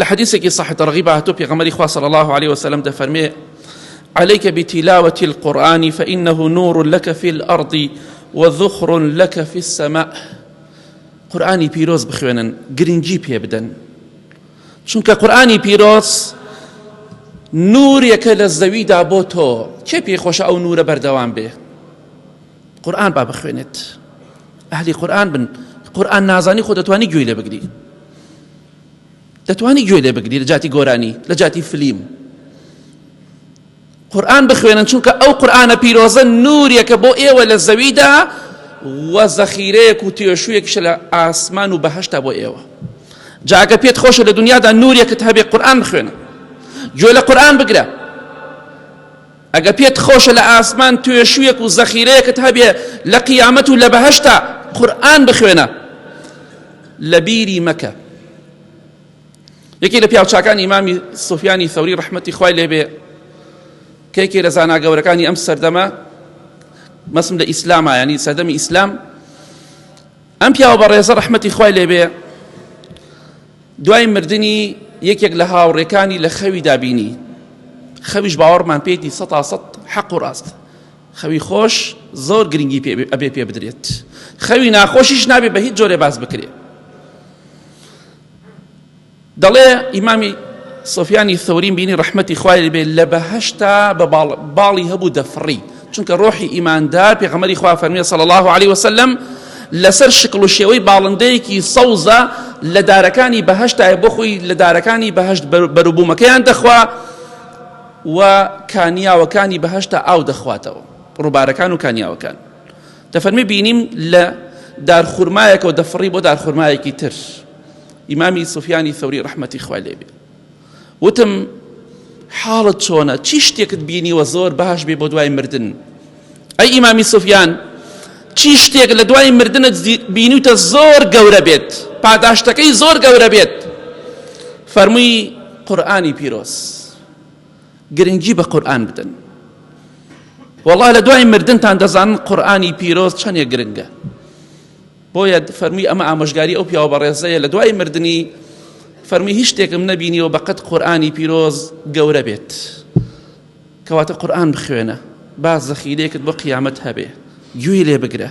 لحديثك صحيح ترغيب هاتو بيغمري خواه صلى الله عليه وسلم دفرمي عليك بتلاوة القرآن فإنه نور لك في الأرض وذخر لك في السماء. قرآني بيروز بخوانن گرنجي بيبدن چونك قرآني بيروز نور يكل الزويدا بوتو چه بيخوش او نور بردوان به قرآن باب خوانت أهلي قرآن بن قرآن نازاني خود دتواني گوي لي بگري دتواني گوي لي بگري لجاتي گوراني لجاتي فيلم قرآن بخوانن چونك او قرآن بيروزن نور يك بو ايوه للزويدا وذخيريك وتيشويك شل آسمان وبهشت بو ايوه جاءك بيت خوش لدنيا دا نور يك تهبي قرآن بخوانن جوی لقرآن بگره اگه پیت خوش لآسمان تویشویک و ذخیرهکت هبیه لقیامت و لبهشتا قرآن بخوینه لبیری مکه. یکی لپیاو چاکان امامی سفیانی ثوری رحمتی خواه لبه که یکی رزانا گورکانی ام سردمه مسلم لإسلام يعني سردم إسلام ام پیاو برزا رحمتی خواه لبه دوای مردنی یەکێک لە هاوڕێکانی لە خەوی دابینی خەویش باوەڕمان پێیتی سەتا سەد حەق و ڕاست خەوی خۆش زۆر گرنگی ئەبێ پێ بدرێت خەوی ناخۆشیش نابێ بە هیچ جۆرێ باس بکرێ. دەڵێ ئیمامی سۆفیانی ثەوری بینی ڕەحمەتی خوای لێبێ لە بەهەشتا بە باڵی هەبوو دەفڕی چونکە ڕۆحی ئیماندار پێغەمبەری خوا فەرموویە صلی الله عليه وسلم لەسەر شکل و شێوەی باڵندەیەکی سەوزە لە دارەکانی بەهەشتایە بۆ خۆی لە دارەکانی بەهەشت بەروبوومەکەیان دەخوا و کانیاوەکانی بەهەشتا ئاو دەخواتەوە ڕووبارەکان و کانیاوەکان. دەفەرمی بینیم لە دارخورمایەکەوە دەفڕی بۆ دارخورمایەکی تر. ئیمامی سوفیانی ثەوری ڕەحمەتی خوای لێ بێ وتم حاڵت چۆنە چی شتێکت بینیوە زۆر باش بێ بۆ دوای مردن؟ ئەی ئیمامی سوفیان چی شتێک لە دوای مردنت بینیوتە زۆر گەورە بێت پاداشتەکەی زۆر گەورە بێت؟ فەرمووی قورئانی پیرۆز گرنگی بە قورئان بدەن. والله لە دوای مردنتان دەزانن قورئانی پیرۆز چەندێک گرنگە. بۆیە فەرمووی ئەمە ئامۆژگاری ئەو پیاوە بەڕێزەیە لە دوای مردنی فەرمووی هیچ شتێکم نەبینیەوە بەقەد قورئانی پیرۆز گەورە بێت. کەواتە قورئان بخوێنە با زەخیرەیەکت بۆ قیامەت هەبێ گوێی لێ بگرە